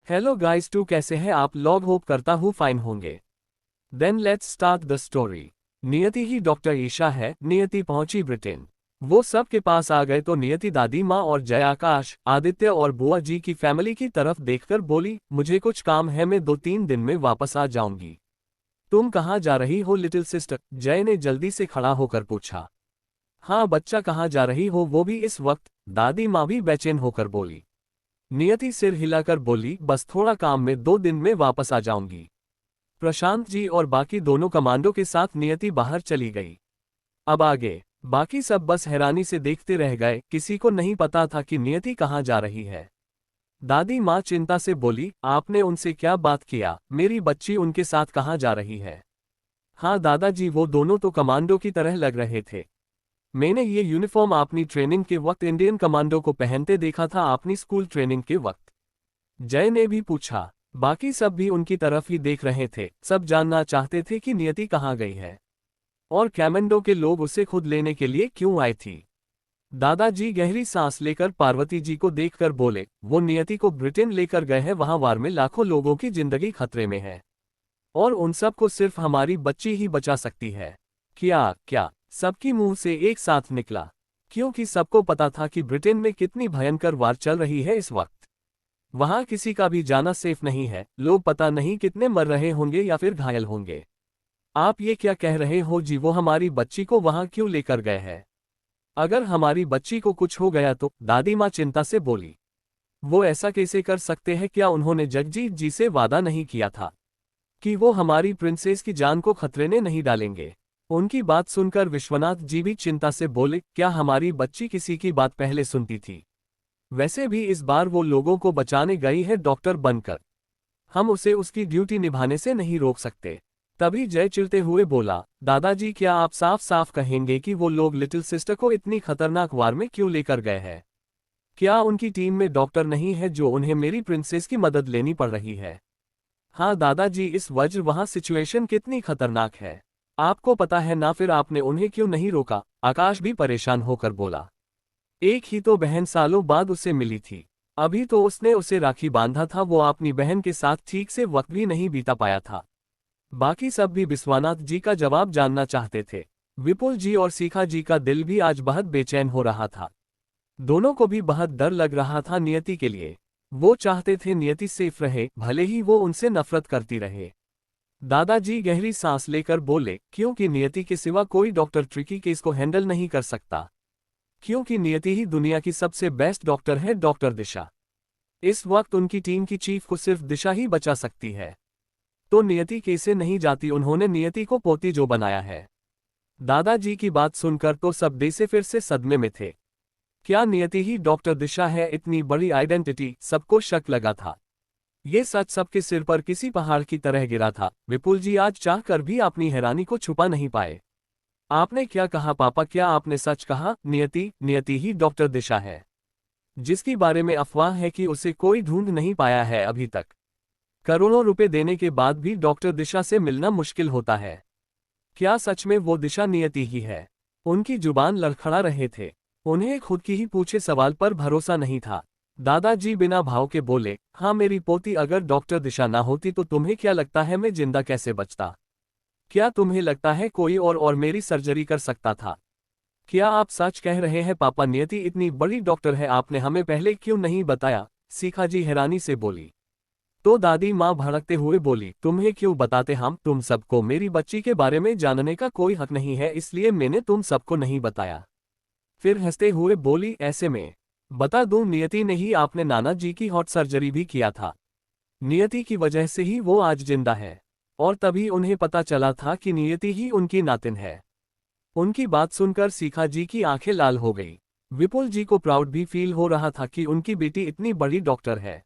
Hello guys, to कैसे हैं आप लोग? होप करता हूँ फाइन होंगे। Then let's start the story. Niyati ही डॉक्टर ईशा है। नियति पहुंची ब्रिटेन। वो सब के पास आ गए तो नियति दादी माँ और जय, आकाश, आदित्य और बुआ जी की फैमिली की तरफ देखकर बोली, मुझे कुछ काम है, मैं 2-3 दिन में वापस आ जाऊंगी। तुम कहाँ जा रही हो लिटिल सिस्टर? जय ने जल्दी से खड़ा होकर पूछा। हाँ बच्चा, कहाँ जा रही हो, वो भी इस वक्त? दादी माँ भी बेचैन होकर बोली। नियति सिर हिलाकर बोली, बस थोड़ा काम में 2 दिन में वापस आ जाऊंगी। प्रशांत जी और बाकी दोनों कमांडो के साथ नियति बाहर चली गई। अब आगे बाकी सब बस हैरानी से देखते रह गए। किसी को नहीं पता था कि नियति कहाँ जा रही है। दादी माँ चिंता से बोली, आपने उनसे क्या बात किया? मेरी बच्ची उनके साथ कहाँ जा रही है? हाँ दादाजी, वो दोनों तो कमांडो की तरह लग रहे थे। मैंने ये यूनिफॉर्म अपनी ट्रेनिंग के वक्त इंडियन कमांडो को पहनते देखा था, अपनी स्कूल ट्रेनिंग के वक्त। जय ने भी पूछा। बाकी सब भी उनकी तरफ ही देख रहे थे। सब जानना चाहते थे कि नियति कहाँ गई है और कमांडो के लोग उसे खुद लेने के लिए क्यों आए थी। दादाजी गहरी सांस लेकर पार्वती जी को देखकर बोले, वो नियति को ब्रिटेन लेकर गए हैं, वहां वार में लाखों लोगों की जिंदगी खतरे में है और उन सब को सिर्फ हमारी बच्ची ही बचा सकती है। क्या क्या सबकी मुंह से एक साथ निकला, क्योंकि सबको पता था कि ब्रिटेन में कितनी भयंकर वार चल रही है इस वक्त। वहां किसी का भी जाना सेफ नहीं है। लोग पता नहीं कितने मर रहे होंगे या फिर घायल होंगे। आप ये क्या कह रहे हो जी? वो हमारी बच्ची को वहां क्यों लेकर गए हैं? अगर हमारी बच्ची को कुछ हो गया तो? दादी माँ चिंता से बोली। वो ऐसा कैसे कर सकते हैं? क्या उन्होंने जगजीत जी से वादा नहीं किया था कि वो हमारी प्रिंसेस की जान को खतरे में नहीं डालेंगे? उनकी बात सुनकर विश्वनाथ जी भी चिंता से बोले, क्या हमारी बच्ची किसी की बात पहले सुनती थी? वैसे भी इस बार वो लोगों को बचाने गई है डॉक्टर बनकर। हम उसे उसकी ड्यूटी निभाने से नहीं रोक सकते। तभी जय चिढ़ते हुए बोला, दादाजी क्या आप साफ साफ कहेंगे कि वो लोग लिटिल सिस्टर को इतनी खतरनाक वार में क्यों लेकर गए हैं? क्या उनकी टीम में डॉक्टर नहीं है जो उन्हें मेरी प्रिंसेस की मदद लेनी पड़ रही है? हाँ दादाजी, इस वजह वहां सिचुएशन कितनी खतरनाक है आपको पता है ना, फिर आपने उन्हें क्यों नहीं रोका? आकाश भी परेशान होकर बोला। एक ही तो बहन सालों बाद उसे मिली थी। अभी तो उसने उसे राखी बांधा था, वो अपनी बहन के साथ ठीक से वक्त भी नहीं बीता पाया था। बाकी सब भी विश्वनाथ जी का जवाब जानना चाहते थे। विपुल जी और सीखा जी का दिल भी आज बहुत बेचैन हो रहा था। दोनों को भी बहुत डर लग रहा था नियति के लिए। वो चाहते थे नियति सेफ रहे, भले ही वो उनसे नफरत करती रहे। दादाजी गहरी सांस लेकर बोले, क्योंकि नियति के सिवा कोई डॉक्टर ट्रिकी केस को हैंडल नहीं कर सकता। क्योंकि नियति ही दुनिया की सबसे बेस्ट डॉक्टर है, डॉक्टर दिशा। इस वक्त उनकी टीम की चीफ को सिर्फ दिशा ही बचा सकती है। तो नियति कैसे नहीं जाती? उन्होंने नियति को पोती जो बनाया है। दादाजी की बात सुनकर तो सब देसे फिर से सदमे में थे। क्या नियति ही डॉक्टर दिशा है? इतनी बड़ी आइडेंटिटी, सबको शक लगा था। ये सच सबके सिर पर किसी पहाड़ की तरह गिरा था। विपुल जी आज चाहकर भी अपनी हैरानी को छुपा नहीं पाए। आपने क्या कहा पापा? क्या आपने सच कहा? नियति ही डॉक्टर दिशा है, जिसके बारे में अफवाह है कि उसे कोई ढूंढ नहीं पाया है अभी तक। करोड़ों रुपए देने के बाद भी डॉक्टर दिशा से मिलना मुश्किल होता है। क्या सच में वो दिशा नियति ही है? उनकी जुबान लड़खड़ा रहे थे। उन्हें खुद की ही पूछे सवाल पर भरोसा नहीं था। दादाजी बिना भाव के बोले, हाँ मेरी पोती, अगर डॉक्टर दिशा ना होती तो तुम्हें क्या लगता है मैं जिंदा कैसे बचता? क्या तुम्हें लगता है कोई और मेरी सर्जरी कर सकता था? क्या आप सच कह रहे हैं पापा? नियति इतनी बड़ी डॉक्टर है, आपने हमें पहले क्यों नहीं बताया? सीखा जी हैरानी से बोली। तो दादी माँ भड़कते हुए बोली, तुम्हें क्यों बताते हम? तुम सबको मेरी बच्ची के बारे में जानने का कोई हक नहीं है, इसलिए मैंने तुम सबको नहीं बताया। फिर हंसते हुए बोली, ऐसे में बता दूं, नियति ने ही आपने नाना जी की हॉट सर्जरी भी किया था। नियति की वजह से ही वो आज जिंदा है और तभी उन्हें पता चला था कि नियति ही उनकी नातिन है। उनकी बात सुनकर सीखा जी की आंखें लाल हो गई। विपुल जी को प्राउड भी फील हो रहा था कि उनकी बेटी इतनी बड़ी डॉक्टर है,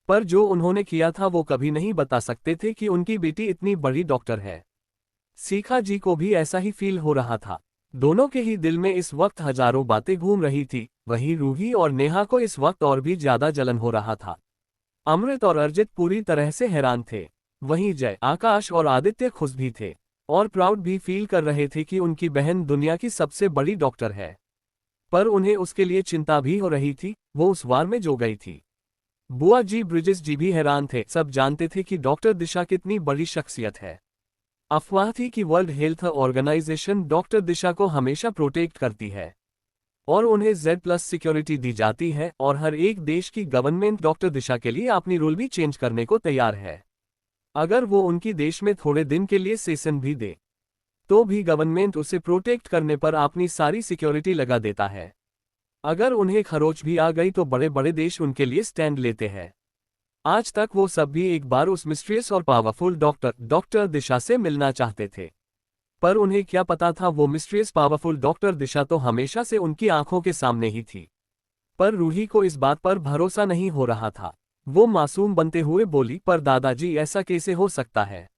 पर जो उन्होंने किया था वो कभी नहीं बता सकते थे कि उनकी बेटी इतनी बड़ी डॉक्टर है। सीखा जी को भी ऐसा ही फील हो रहा था। दोनों के ही दिल में इस वक्त हजारों बातें घूम रही थी। वहीं रूही और नेहा को इस वक्त और भी ज्यादा जलन हो रहा था। अमृत और अर्जित पूरी तरह से हैरान थे। वहीं जय, आकाश और आदित्य खुश भी थे और प्राउड भी फील कर रहे थे कि उनकी बहन दुनिया की सबसे बड़ी डॉक्टर है। पर उन्हें उसके लिए चिंता भी हो रही थी, वो उस वार में जो गई थी। बुआ जी ब्रिजेश जी भी हैरान थे। सब जानते थे कि डॉक्टर दिशा कितनी बड़ी शख्सियत है। अफवाह थी कि वर्ल्ड हेल्थ ऑर्गेनाइजेशन डॉक्टर दिशा को हमेशा प्रोटेक्ट करती है और उन्हें Z+ सिक्योरिटी दी जाती है, और हर एक देश की गवर्नमेंट डॉक्टर दिशा के लिए अपनी रूल भी चेंज करने को तैयार है। अगर वो उनकी देश में थोड़े दिन के लिए सेशन भी दे तो भी गवर्नमेंट उसे प्रोटेक्ट करने पर अपनी सारी सिक्योरिटी लगा देता है। अगर उन्हें खरोच भी आ गई तो बड़े बड़े देश उनके लिए स्टैंड लेते हैं। आज तक वो सब भी एक बार उस मिस्ट्रियस और पावरफुल डॉक्टर दिशा से मिलना चाहते थे। पर उन्हें क्या पता था, वो मिस्ट्रियस पावरफुल डॉक्टर दिशा तो हमेशा से उनकी आंखों के सामने ही थी। पर रूही को इस बात पर भरोसा नहीं हो रहा था। वो मासूम बनते हुए बोली, पर दादाजी ऐसा कैसे हो सकता है?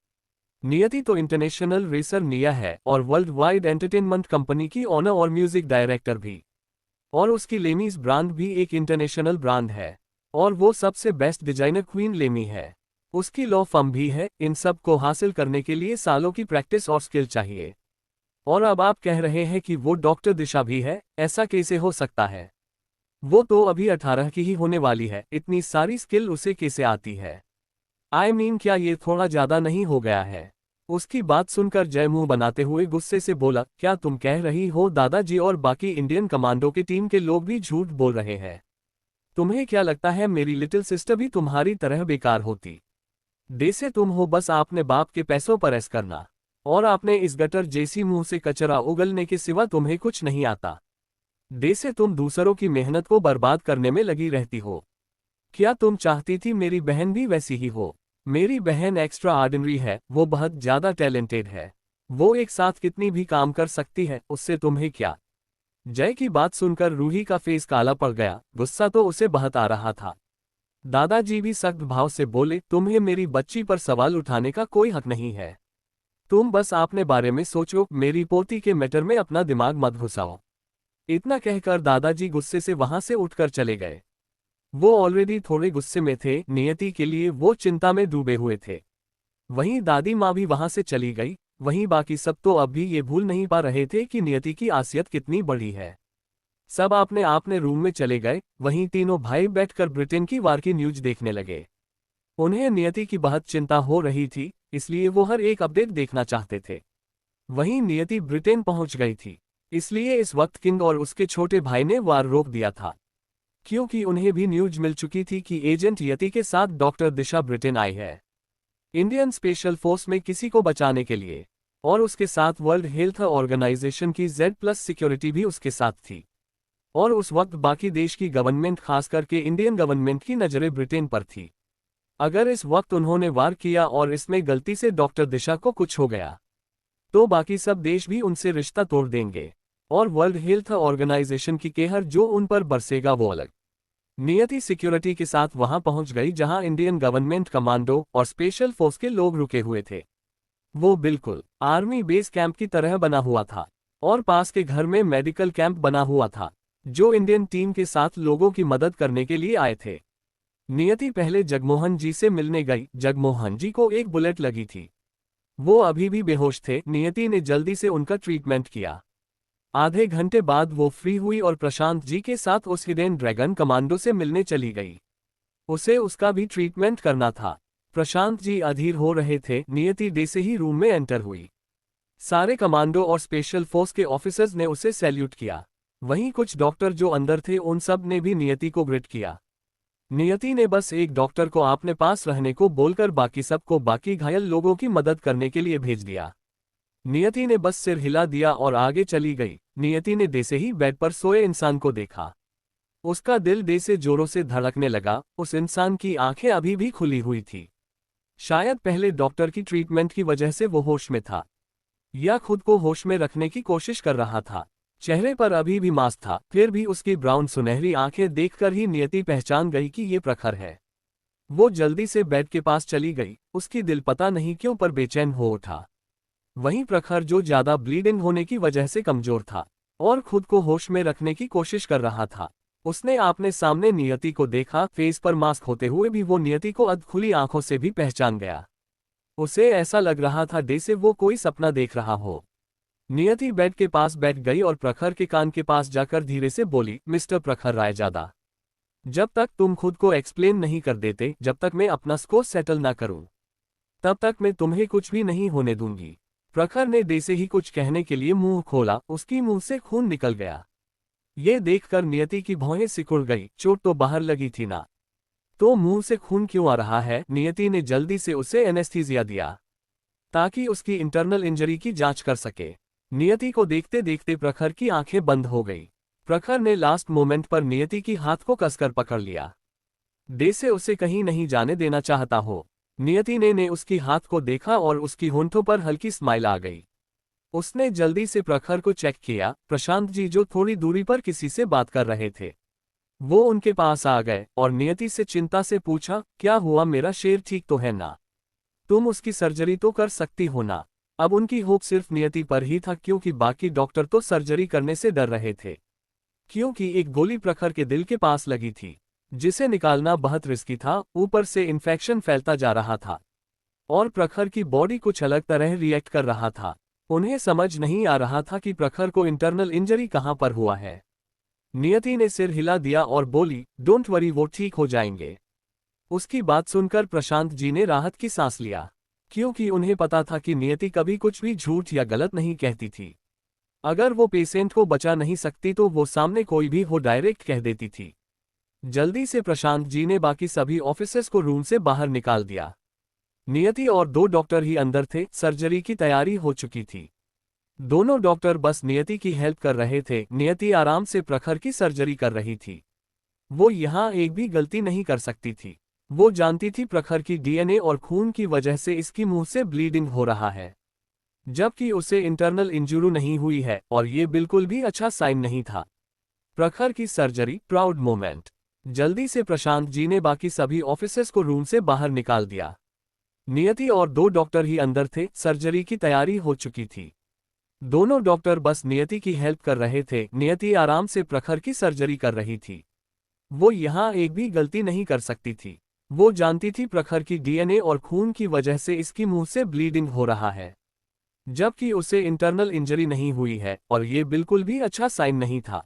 नियति तो इंटरनेशनल रेसर निया है और वर्ल्ड वाइड एंटरटेनमेंट कंपनी की ओनर और म्यूजिक डायरेक्टर भी। और उसकी लेमीज ब्रांड भी एक इंटरनेशनल ब्रांड है। और वो सबसे बेस्ट डिजाइनर क्वीन लेमी है। उसकी लॉ फर्म भी है। इन सब को हासिल करने के लिए सालों की प्रैक्टिस और स्किल चाहिए। और अब आप कह रहे हैं कि वो डॉक्टर दिशा भी है? ऐसा कैसे हो सकता है? वो तो अभी 18 की ही होने वाली है। इतनी सारी स्किल उसे कैसे आती है? क्या ये थोड़ा ज्यादा नहीं हो गया है? उसकी बात सुनकर जय मुंह बनाते हुए गुस्से से बोला, क्या तुम कह रही हो दादाजी और बाकी इंडियन कमांडो की टीम के लोग भी झूठ बोल रहे हैं? तुम्हें क्या लगता है मेरी लिटिल सिस्टर भी तुम्हारी तरह बेकार होती? जैसे तुम हो बस आपने बाप के पैसों पर ऐश करना, और आपने इस गटर जैसी मुंह से कचरा उगलने के सिवा तुम्हें कुछ नहीं आता। जैसे तुम दूसरों की मेहनत को बर्बाद करने में लगी रहती हो। क्या तुम चाहती थी मेरी बहन भी वैसी ही हो? मेरी बहन एक्स्ट्रा ऑर्डिनरी है, वो बहुत ज्यादा टैलेंटेड है। वो एक साथ कितनी भी काम कर सकती है, उससे तुम्हें क्या? जय की बात सुनकर रूही का फेस काला पड़ गया। गुस्सा तो उसे बहुत आ रहा था। दादाजी भी सख्त भाव से बोले, तुम्हें मेरी बच्ची पर सवाल उठाने का कोई हक नहीं है। तुम बस अपने बारे में सोचो, मेरी पोती के मैटर में अपना दिमाग मत घुसाओ। इतना कहकर दादाजी गुस्से से वहां से उठकर चले गए। वो ऑलरेडी थोड़े गुस्से में थे। नियति के लिए वो चिंता में डूबे हुए थे। वहीं दादी माँ भी वहां से चली गई। वहीं बाकी सब तो अब भी ये भूल नहीं पा रहे थे कि नियति की आसियत कितनी बड़ी है। सब अपने रूम में चले गए। वहीं तीनों भाई बैठकर ब्रिटेन की वार की न्यूज देखने लगे। उन्हें नियति की बहुत चिंता हो रही थी, इसलिए वो हर एक अपडेट देखना चाहते थे। वहीं नियति ब्रिटेन पहुंच गई थी, इसलिए इस वक्त किंग और उसके छोटे भाई ने वार रोक दिया था, क्योंकि उन्हें भी न्यूज मिल चुकी थी कि एजेंट यति के साथ डॉक्टर दिशा ब्रिटेन आई है इंडियन स्पेशल फोर्स में किसी को बचाने के लिए। और उसके साथ वर्ल्ड हेल्थ ऑर्गेनाइजेशन की Z+ सिक्योरिटी भी उसके साथ थी। और उस वक्त बाकी देश की गवर्नमेंट, खास करके इंडियन गवर्नमेंट की नज़रें ब्रिटेन पर थी। अगर इस वक्त उन्होंने वार किया और इसमें गलती से डॉक्टर दिशा को कुछ हो गया तो बाकी सब देश भी उनसे रिश्ता तोड़ देंगे, और वर्ल्ड हेल्थ ऑर्गेनाइजेशन की कहर जो उन पर बरसेगा वो अलग। नियति सिक्योरिटी के साथ वहां पहुंच गई जहां इंडियन गवर्नमेंट कमांडो और स्पेशल फोर्स के लोग रुके हुए थे। वो बिल्कुल आर्मी बेस कैंप की तरह बना हुआ था, और पास के घर में मेडिकल कैंप बना हुआ था जो इंडियन टीम के साथ लोगों की मदद करने के लिए आए थे। नियति पहले जगमोहन जी से मिलने गई। जगमोहन जी को एक बुलेट लगी थी। वो अभी भी बेहोश थे। नियति ने जल्दी से उनका ट्रीटमेंट किया। आधे घंटे बाद वो फ्री हुई और प्रशांत जी के साथ उस हिडन ड्रैगन कमांडो से मिलने चली गई। उसे उसका भी ट्रीटमेंट करना था। प्रशांत जी अधीर हो रहे थे। नियति डे से ही रूम में एंटर हुई। सारे कमांडो और स्पेशल फोर्स के ऑफिसर्स ने उसे सैल्यूट किया। वहीं कुछ डॉक्टर जो अंदर थे उन सब ने भी नियति को ग्रेट किया। नियति ने बस एक डॉक्टर को अपने पास रहने को बोलकर बाकी सबको बाकी घायल लोगों की मदद करने के लिए भेज दिया। नियति ने बस सिर हिला दिया और आगे चली गई। नियति ने दे से ही बेड पर सोए इंसान को देखा। उसका दिल दे से जोरों से धड़कने लगा। उस इंसान की आंखें अभी भी खुली हुई थी। शायद पहले डॉक्टर की ट्रीटमेंट की वजह से वो होश में था, या खुद को होश में रखने की कोशिश कर रहा था। चेहरे पर अभी भी मास्क था, फिर भी उसकी ब्राउन सुनहरी आंखें देखकर ही नियति पहचान गई कि ये प्रखर है। वो जल्दी से बेड के पास चली गई। उसकी दिल पता नहीं क्यों पर बेचैन हो उठा। वहीं प्रखर जो ज्यादा ब्लीडिंग होने की वजह से कमजोर था और खुद को होश में रखने की कोशिश कर रहा था। उसने आपने सामने नियति को देखा। फेस पर मास्क होते हुए भी वो नियति को अधखुली आंखों से भी पहचान गया। उसे ऐसा लग रहा था जैसे वो कोई सपना देख रहा हो। नियति बेड के पास बैठ गई और प्रखर के कान के पास जाकर धीरे से बोली, मिस्टर प्रखर रायजादा। जब तक तुम खुद को एक्सप्लेन नहीं कर देते, जब तक मैं अपना स्कोर सेटल ना करूं, तब तक मैं तुम्हें कुछ भी नहीं होने दूंगी। प्रखर ने जैसे ही कुछ कहने के लिए मुंह खोला, उसकी मुंह से खून निकल गया। ये देखकर नियति की भौहें सिकुड़ गई। चोट तो बाहर लगी थी ना, तो मुंह से खून क्यों आ रहा है? नियति ने जल्दी से उसे एनेस्थीसिया दिया ताकि उसकी इंटरनल इंजरी की जांच कर सके। नियति को देखते देखते प्रखर की आंखें बंद हो गई। प्रखर ने लास्ट मोमेंट पर नियति की हाथ को कसकर पकड़ लिया, जैसे उसे कहीं नहीं जाने देना चाहता हो। नियति ने उसकी हाथ को देखा और उसकी होंठों पर हल्की स्माइल आ गई। उसने जल्दी से प्रखर को चेक किया। प्रशांत जी जो थोड़ी दूरी पर किसी से बात कर रहे थे, वो उनके पास आ गए और नियति से चिंता से पूछा, क्या हुआ मेरा शेर, ठीक तो है ना? तुम उसकी सर्जरी तो कर सकती हो ना? अब उनकी होप सिर्फ नियति पर ही था, क्योंकि बाकी डॉक्टर तो सर्जरी करने से डर रहे थे, क्योंकि एक गोली प्रखर के दिल के पास लगी थी, जिसे निकालना बहुत रिस्की था। ऊपर से इन्फेक्शन फैलता जा रहा था और प्रखर की बॉडी कुछ अलग तरह रिएक्ट कर रहा था। उन्हें समझ नहीं आ रहा था कि प्रखर को इंटरनल इंजरी कहां पर हुआ है। नियति ने सिर हिला दिया और बोली, डोंट वरी, वो ठीक हो जाएंगे। उसकी बात सुनकर प्रशांत जी ने राहत की सांस लिया, क्योंकि उन्हें पता था कि नियति कभी कुछ भी झूठ या गलत नहीं कहती थी। अगर वो पेशेंट को बचा नहीं सकती तो वो सामने कोई भी हो डायरेक्ट कह देती थी। जल्दी से प्रशांत जी ने बाकी सभी ऑफिसर्स को रूम से बाहर निकाल दिया। नियति और 2 डॉक्टर ही अंदर थे। सर्जरी की तैयारी हो चुकी थी। दोनों डॉक्टर बस नियति की हेल्प कर रहे थे। नियति आराम से प्रखर की सर्जरी कर रही थी। वो यहाँ एक भी गलती नहीं कर सकती थी। वो जानती थी प्रखर की डीएनए और खून की वजह से इसकी मुंह से ब्लीडिंग हो रहा है, जबकि उसे इंटरनल इंजरी नहीं हुई है, और ये बिल्कुल भी अच्छा साइन नहीं था। प्रखर की सर्जरी, प्राउड मोमेंट। जल्दी से प्रशांत जी ने बाकी सभी ऑफिसर्स को रूम से बाहर निकाल दिया। नियति और 2 डॉक्टर ही अंदर थे। सर्जरी की तैयारी हो चुकी थी। दोनों डॉक्टर बस नियति की हेल्प कर रहे थे। नियति आराम से प्रखर की सर्जरी कर रही थी। वो यहाँ एक भी गलती नहीं कर सकती थी। वो जानती थी प्रखर की डीएनए और खून की वजह से इसकी मुंह से ब्लीडिंग हो रहा है, जबकि उसे इंटरनल इंजरी नहीं हुई है, और ये बिल्कुल भी अच्छा साइन नहीं था।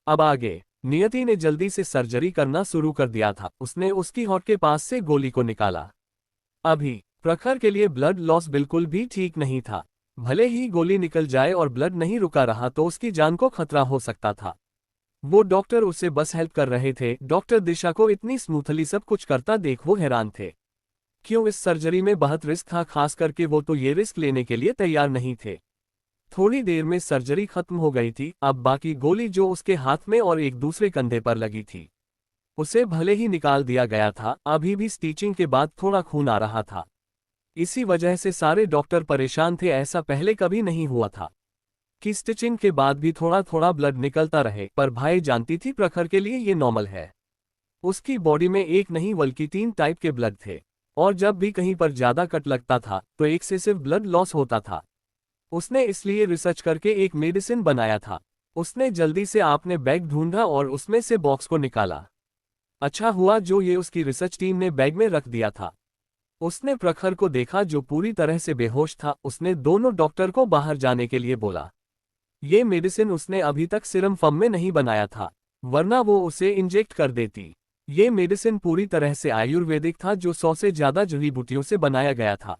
अब आगे नियति ने जल्दी से सर्जरी करना शुरू कर दिया था। उसने उसकी हॉट के पास से गोली को निकाला। अभी प्रखर के लिए ब्लड लॉस बिल्कुल भी ठीक नहीं था। भले ही गोली निकल जाए और ब्लड नहीं रुका रहा तो उसकी जान को खतरा हो सकता था। वो डॉक्टर उसे बस हेल्प कर रहे थे। डॉक्टर दिशा को इतनी स्मूथली सब कुछ करता देख वो हैरान थे। क्यों, इस सर्जरी में बहुत रिस्क था, खास करके वो तो ये रिस्क लेने के लिए तैयार नहीं थे। थोड़ी देर में सर्जरी खत्म हो गई थी। अब बाकी गोली जो उसके हाथ में और एक दूसरे कंधे पर लगी थी, उसे भले ही निकाल दिया गया था, अभी भी स्टिचिंग के बाद थोड़ा खून आ रहा था। इसी वजह से सारे डॉक्टर परेशान थे। ऐसा पहले कभी नहीं हुआ था कि स्टिचिंग के बाद भी थोड़ा थोड़ा ब्लड निकलता रहे, पर भाई जानती थी प्रखर के लिए ये नॉर्मल है। उसकी बॉडी में एक नहीं बल्कि 3 टाइप के ब्लड थे, और जब भी कहीं पर ज्यादा कट लगता था तो एक्सेसिव ब्लड लॉस होता था। उसने इसलिए रिसर्च करके एक मेडिसिन बनाया था। उसने जल्दी से आपने बैग ढूंढा और उसमें से बॉक्स को निकाला। अच्छा हुआ जो ये उसकी रिसर्च टीम ने बैग में रख दिया था। उसने प्रखर को देखा जो पूरी तरह से बेहोश था। उसने दोनों डॉक्टर को बाहर जाने के लिए बोला। ये मेडिसिन उसने अभी तक सिरम फॉर्म में नहीं बनाया था, वरना वो उसे इंजेक्ट कर देती। ये मेडिसिन पूरी तरह से आयुर्वेदिक था, जो 100 से ज्यादा जड़ी बूटियों से बनाया गया था।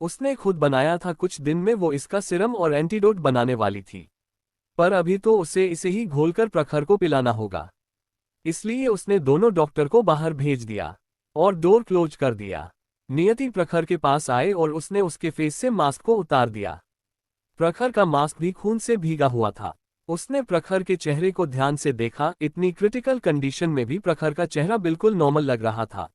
उसने खुद बनाया था। कुछ दिन में वो इसका सिरम और एंटीडोट बनाने वाली थी, पर अभी तो उसे इसे ही घोलकर प्रखर को पिलाना होगा। इसलिए उसने दोनों डॉक्टर को बाहर भेज दिया और डोर क्लोज कर दिया। नियति प्रखर के पास आए और उसने उसके फेस से मास्क को उतार दिया। प्रखर का मास्क भी खून से भीगा हुआ था। उसने प्रखर के चेहरे को ध्यान से देखा। इतनी क्रिटिकल कंडीशन में भी प्रखर का चेहरा बिल्कुल नॉर्मल लग रहा था,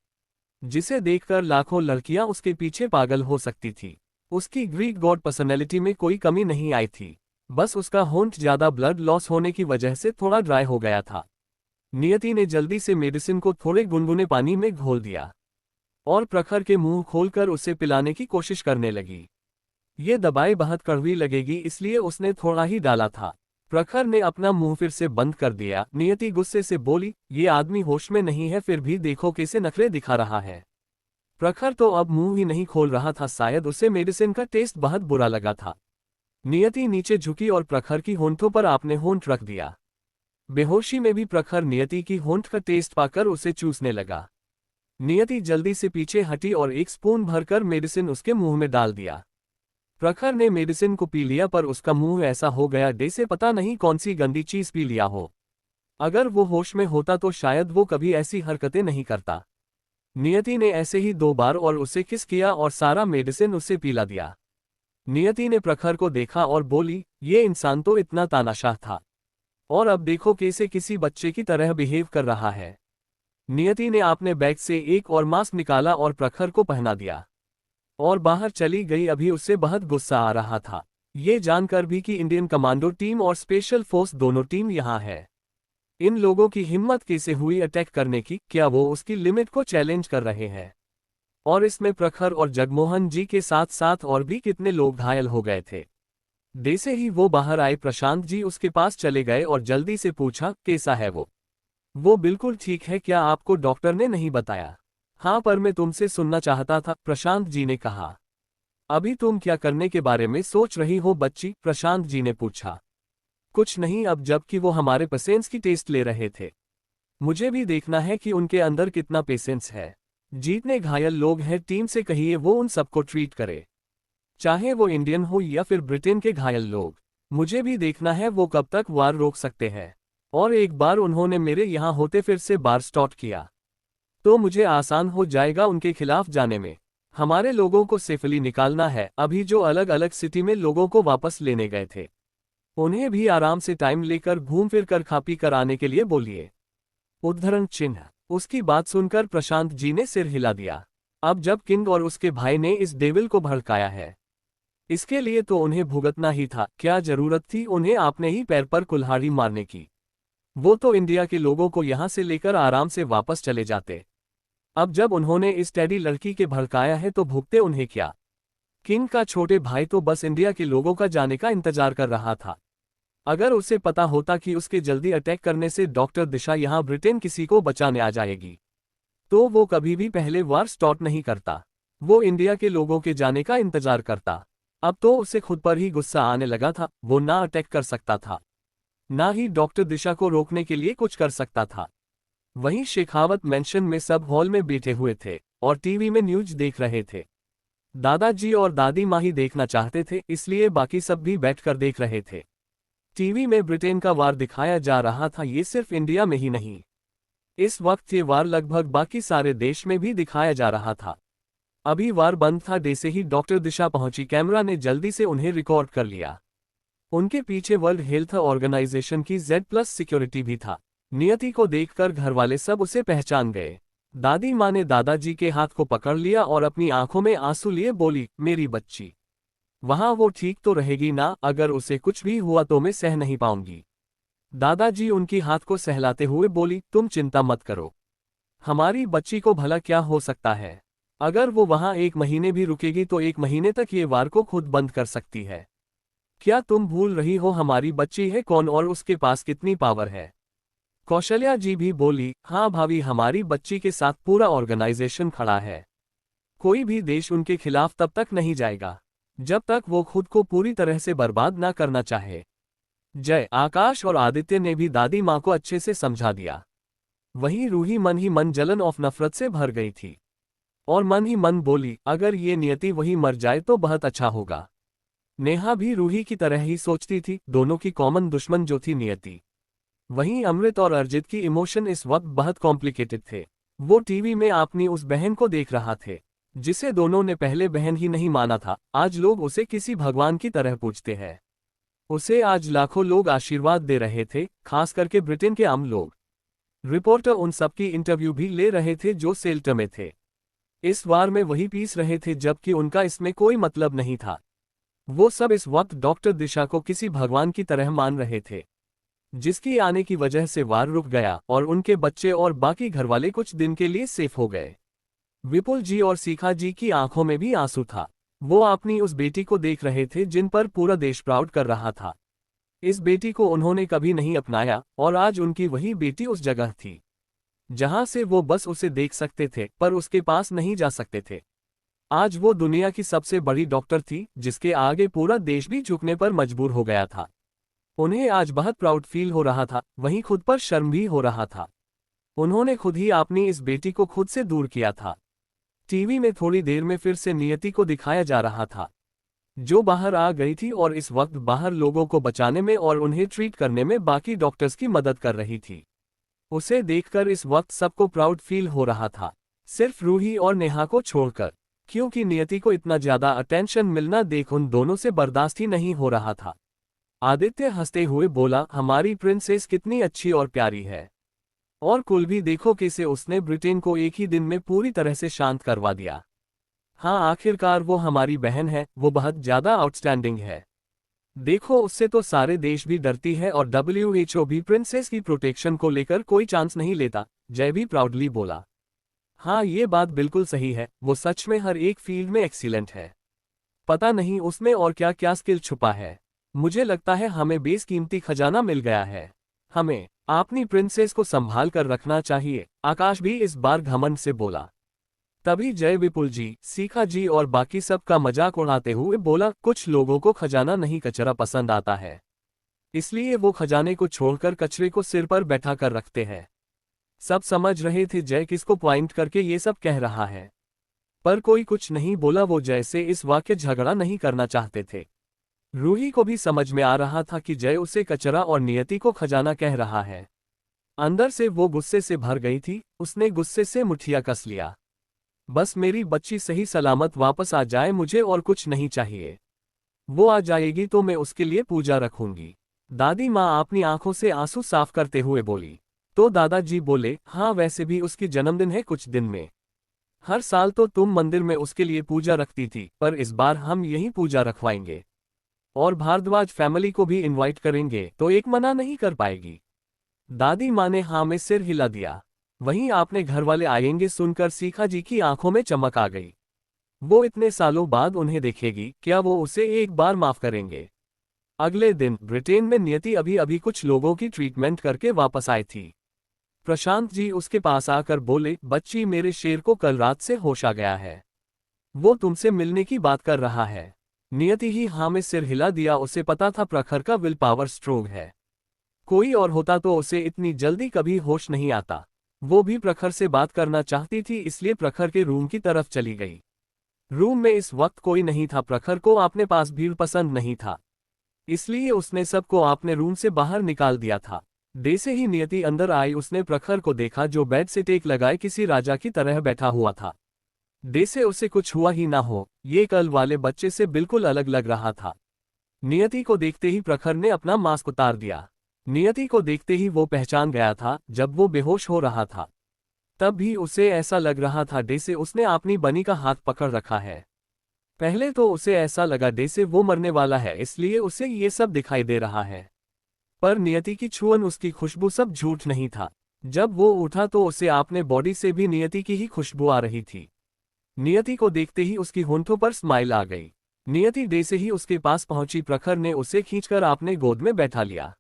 जिसे देखकर लाखों लड़कियां उसके पीछे पागल हो सकती थी। उसकी ग्रीक गॉड पर्सनैलिटी में कोई कमी नहीं आई थी, बस उसका होंठ ज्यादा ब्लड लॉस होने की वजह से थोड़ा ड्राई हो गया था। नियति ने जल्दी से मेडिसिन को थोड़े गुनगुने पानी में घोल दिया और प्रखर के मुंह खोलकर उसे पिलाने की कोशिश करने लगी। ये दवाई बहुत कड़वी लगेगी, इसलिए उसने थोड़ा ही डाला था। प्रखर ने अपना मुंह फिर से बंद कर दिया। नियति गुस्से से बोली, ये आदमी होश में नहीं है, फिर भी देखो कैसे नखरे दिखा रहा है। प्रखर तो अब मुंह ही नहीं खोल रहा था, शायद उसे मेडिसिन का टेस्ट बहुत बुरा लगा था। नियति नीचे झुकी और प्रखर की होंठों पर आपने होंठ रख दिया। बेहोशी में भी प्रखर नियति की होंठ का टेस्ट पाकर उसे चूसने लगा। नियति जल्दी से पीछे हटी और एक स्पून भरकर मेडिसिन उसके मुंह में डाल दिया। प्रखर ने मेडिसिन को पी लिया पर उसका मुंह ऐसा हो गया जैसे पता नहीं कौन सी गंदी चीज पी लिया हो। अगर वो होश में होता तो शायद वो कभी ऐसी हरकतें नहीं करता। नियति ने ऐसे ही 2 बार और उसे किस किया और सारा मेडिसिन उसे पिला दिया। नियति ने प्रखर को देखा और बोली, ये इंसान तो इतना तानाशाह था, और अब देखो कैसे किसी बच्चे की तरह बिहेव कर रहा है। नियति ने अपने बैग से एक और मास्क निकाला और प्रखर को पहना दिया और बाहर चली गई। अभी उससे बहुत गुस्सा आ रहा था, ये जानकर भी कि इंडियन कमांडो टीम और स्पेशल फोर्स दोनों टीम यहाँ है। इन लोगों की हिम्मत कैसे हुई अटैक करने की, क्या वो उसकी लिमिट को चैलेंज कर रहे हैं? और इसमें प्रखर और जगमोहन जी के साथ साथ और भी कितने लोग घायल हो गए थे। जैसे ही वो बाहर आए प्रशांत जी उसके पास चले गए और जल्दी से पूछा, कैसा है वो? वो बिल्कुल ठीक है, क्या आपको डॉक्टर ने नहीं बताया? हाँ, पर मैं तुमसे सुनना चाहता था, प्रशांत जी ने कहा। अभी तुम क्या करने के बारे में सोच रही हो बच्ची? प्रशांत जी ने पूछा। कुछ नहीं, अब जबकि वो हमारे पेशेंस की टेस्ट ले रहे थे, मुझे भी देखना है कि उनके अंदर कितना पेशेंस है। जितने घायल लोग हैं टीम से कहिए वो उन सबको ट्रीट करे, चाहे वो इंडियन हो या फिर ब्रिटेन के घायल लोग। मुझे भी देखना है वो कब तक वार रोक सकते हैं। और एक बार उन्होंने मेरे यहाँ होते फिर से बार स्टार्ट किया तो मुझे आसान हो जाएगा उनके खिलाफ जाने में। हमारे लोगों को सेफली निकालना है। अभी जो अलग अलग सिटी में लोगों को वापस लेने गए थे, उन्हें भी आराम से टाइम लेकर घूम फिर कर खा पी कर आने के लिए बोलिए। उद्धरण चिन्ह। उसकी बात सुनकर प्रशांत जी ने सिर हिला दिया। अब जब किंग और उसके भाई ने इस डेविल को भड़काया है, इसके लिए तो उन्हें भुगतना ही था। क्या जरूरत थी उन्हें अपने ही पैर पर कुल्हाड़ी मारने की? वो तो इंडिया के लोगों को यहां से लेकर आराम से वापस चले जाते। अब जब उन्होंने इस टेडी लड़की के भड़काया है तो भुगते उन्हें क्या? किंग का छोटे भाई तो बस इंडिया के लोगों का जाने का इंतजार कर रहा था। अगर उसे पता होता कि उसके जल्दी अटैक करने से डॉक्टर दिशा यहाँ ब्रिटेन किसी को बचाने आ जाएगी, तो वो कभी भी पहले वार स्टार्ट नहीं करता। वो इंडिया के लोगों के जाने का इंतजार करता। अब तो उसे खुद पर ही गुस्सा आने लगा था। वो ना अटैक कर सकता था, ना ही डॉक्टर दिशा को रोकने के लिए कुछ कर सकता था। वहीं शेखावत मेंशन में सब हॉल में बैठे हुए थे और टीवी में न्यूज देख रहे थे। दादाजी और दादी माँ ही देखना चाहते थे, इसलिए बाकी सब भी बैठकर देख रहे थे। टीवी में ब्रिटेन का वार दिखाया जा रहा था। ये सिर्फ इंडिया में ही नहीं, इस वक्त ये वार लगभग बाकी सारे देश में भी दिखाया जा रहा था। अभी वार बंद था, जैसे ही डॉक्टर दिशा पहुंची कैमरा ने जल्दी से उन्हें रिकॉर्ड कर लिया। उनके पीछे वर्ल्ड हेल्थ ऑर्गेनाइजेशन की Z+ सिक्योरिटी भी था। नियति को देखकर घरवाले सब उसे पहचान गए। दादी माँ ने दादाजी के हाथ को पकड़ लिया और अपनी आंखों में आंसू लिए बोली, मेरी बच्ची, वहां वो ठीक तो रहेगी ना? अगर उसे कुछ भी हुआ तो मैं सह नहीं पाऊंगी। दादाजी उनकी हाथ को सहलाते हुए बोली, तुम चिंता मत करो, हमारी बच्ची को भला क्या हो सकता है? अगर वो वहां 1 महीने भी रुकेगी तो 1 महीने तक ये वार को खुद बंद कर सकती है। क्या तुम भूल रही हो हमारी बच्ची है कौन और उसके पास कितनी पावर है? कौशल्या जी भी बोली, हाँ भाभी, हमारी बच्ची के साथ पूरा ऑर्गेनाइजेशन खड़ा है। कोई भी देश उनके खिलाफ तब तक नहीं जाएगा जब तक वो खुद को पूरी तरह से बर्बाद ना करना चाहे। जय आकाश और आदित्य ने भी दादी माँ को अच्छे से समझा दिया। वहीं रूही मन ही मन जलन और नफरत से भर गई थी और मन ही मन बोली, अगर ये नियति वही मर जाए तो बहुत अच्छा होगा। नेहा भी रूही की तरह ही सोचती थी। दोनों की कॉमन दुश्मन जो थी नियति। वहीं अमृत और अर्जित की इमोशन इस वक्त बहुत कॉम्प्लिकेटेड थे। वो टीवी में अपनी उस बहन को देख रहा थे जिसे दोनों ने पहले बहन ही नहीं माना था। आज लोग उसे किसी भगवान की तरह पूजते हैं। उसे आज लाखों लोग आशीर्वाद दे रहे थे, खास करके ब्रिटेन के आम लोग। रिपोर्टर उन सबकी इंटरव्यू भी ले रहे थे जो सेल्टर में थे। इस वार में वही पीस रहे थे जबकि उनका इसमें कोई मतलब नहीं था। वो सब इस वक्त डॉक्टर दिशा को किसी भगवान की तरह मान रहे थे, जिसकी आने की वजह से वार रुक गया और उनके बच्चे और बाकी घरवाले कुछ दिन के लिए सेफ हो गए। विपुल जी और सीखा जी की आंखों में भी आंसू था। वो अपनी उस बेटी को देख रहे थे जिन पर पूरा देश प्राउड कर रहा था। इस बेटी को उन्होंने कभी नहीं अपनाया और आज उनकी वही बेटी उस जगह थी जहां से वो बस उसे देख सकते थे पर उसके पास नहीं जा सकते थे। आज वो दुनिया की सबसे बड़ी डॉक्टर थी जिसके आगे पूरा देश भी झुकने पर मजबूर हो गया था। उन्हें आज बहुत प्राउड फील हो रहा था, वहीं खुद पर शर्म भी हो रहा था। उन्होंने खुद ही अपनी इस बेटी को खुद से दूर किया था। टीवी में थोड़ी देर में फिर से नियति को दिखाया जा रहा था, जो बाहर आ गई थी और इस वक्त बाहर लोगों को बचाने में और उन्हें ट्रीट करने में बाकी डॉक्टर्स की मदद कर रही थी। उसे देखकर इस वक्त सबको प्राउड फील हो रहा था, सिर्फ रूही और नेहा को छोड़कर, क्योंकि नियति को इतना ज्यादा अटेंशन मिलना देख उन दोनों से बर्दाश्त ही नहीं हो रहा था। आदित्य हंसते हुए बोला, हमारी प्रिंसेस कितनी अच्छी और प्यारी है। और कुल भी देखो कैसे उसने ब्रिटेन को एक ही दिन में पूरी तरह से शांत करवा दिया। हाँ, आखिरकार वो हमारी बहन है, वो बहुत ज्यादा आउटस्टैंडिंग है। देखो, उससे तो सारे देश भी डरती है और WHO भी प्रिंसेस की प्रोटेक्शन को लेकर कोई चांस नहीं लेता। जय भी प्राउडली बोला, हाँ ये बात बिल्कुल सही है, वो सच में हर एक फील्ड में एक्सीलेंट है। पता नहीं उसमें और क्या क्या स्किल छुपा है। मुझे लगता है हमें बेशकीमती खजाना मिल गया है। हमें अपनी प्रिंसेस को संभाल कर रखना चाहिए। आकाश भी इस बार घमंड से बोला। तभी जय विपुल जी, सीखा जी और बाकी सब का मजाक उड़ाते हुए बोला, कुछ लोगों को खजाना नहीं कचरा पसंद आता है, इसलिए वो खजाने को छोड़कर कचरे को सिर पर बैठा कर रखते हैं। सब समझ रहे थे जय किसको पॉइंट करके ये सब कह रहा है, पर कोई कुछ नहीं बोला। वो जय से इस वाक्य झगड़ा नहीं करना चाहते थे। रूही को भी समझ में आ रहा था कि जय उसे कचरा और नियति को खजाना कह रहा है। अंदर से वो गुस्से से भर गई थी। उसने गुस्से से मुठिया कस लिया। बस मेरी बच्ची सही सलामत वापस आ जाए, मुझे और कुछ नहीं चाहिए। वो आ जाएगी तो मैं उसके लिए पूजा रखूंगी। दादी माँ अपनी आंखों से आंसू साफ करते हुए बोली। तो दादाजी बोले, हाँ वैसे भी उसकी जन्मदिन है कुछ दिन में। हर साल तो तुम मंदिर में उसके लिए पूजा रखती थी, पर इस बार हम यहीं पूजा रखवाएंगे और भारद्वाज फैमिली को भी इनवाइट करेंगे, तो एक मना नहीं कर पाएगी। दादी माँ ने हाँ में सिर हिला दिया। वहीं आपने घर वाले आएंगे सुनकर सीखा जी की आंखों में चमक आ गई। वो इतने सालों बाद उन्हें देखेगी, क्या वो उसे एक बार माफ करेंगे? अगले दिन ब्रिटेन में नियति अभी अभी कुछ लोगों की ट्रीटमेंट करके वापस आई थी। प्रशांत जी उसके पास आकर बोले, बच्ची मेरे शेर को कल रात से होश आ गया है, वो तुमसे मिलने की बात कर रहा है। नियति ही हाँ में सिर हिला दिया। उसे पता था प्रखर का विल पावर स्ट्रोंग है, कोई और होता तो उसे इतनी जल्दी कभी होश नहीं आता। वो भी प्रखर से बात करना चाहती थी, इसलिए प्रखर के रूम की तरफ चली गई। रूम में इस वक्त कोई नहीं था। प्रखर को अपने पास भीड़ पसंद नहीं था, इसलिए उसने सबको अपने रूम से बाहर निकाल दिया था। जैसे ही नियति अंदर आई, उसने प्रखर को देखा जो बेड से टेक लगाए किसी राजा की तरह बैठा हुआ था। जैसे उसे कुछ हुआ ही ना हो, ये कल वाले बच्चे से बिल्कुल अलग लग रहा था। नियति को देखते ही प्रखर ने अपना मास्क उतार दिया। नियति को देखते ही वो पहचान गया था। जब वो बेहोश हो रहा था तब भी उसे ऐसा लग रहा था जैसे उसने अपनी बनी का हाथ पकड़ रखा है। पहले तो उसे ऐसा लगा जैसे वो मरने वाला है, इसलिए उसे ये सब दिखाई दे रहा है। पर नियति की छुअन, उसकी खुशबू सब झूठ नहीं था। जब वो उठा तो उसे अपने बॉडी से भी नियति की ही खुशबू आ रही थी। नियति को देखते ही उसकी होंठों पर स्माइल आ गई। नियति जैसे ही उसके पास पहुंची, प्रखर ने उसे खींचकर अपने गोद में बैठा लिया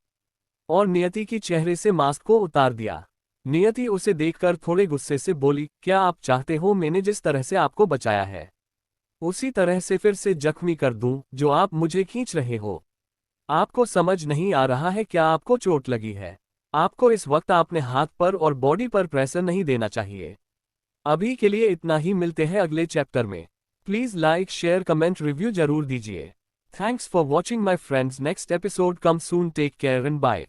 और नियति की चेहरे से मास्क को उतार दिया। नियति उसे देखकर थोड़े गुस्से से बोली, क्या आप चाहते हो मैंने जिस तरह से आपको बचाया है उसी तरह से फिर से जख्मी कर दूं जो आप मुझे खींच रहे हो? आपको समझ नहीं आ रहा है क्या आपको चोट लगी है? आपको इस वक्त अपने हाथ पर और बॉडी पर प्रेशर नहीं देना चाहिए। अभी के लिए इतना ही, मिलते हैं अगले चैप्टर में। Please like share comment review जरूर दीजिए। Thanks for watching my friends. Next episode come soon. Take care and bye.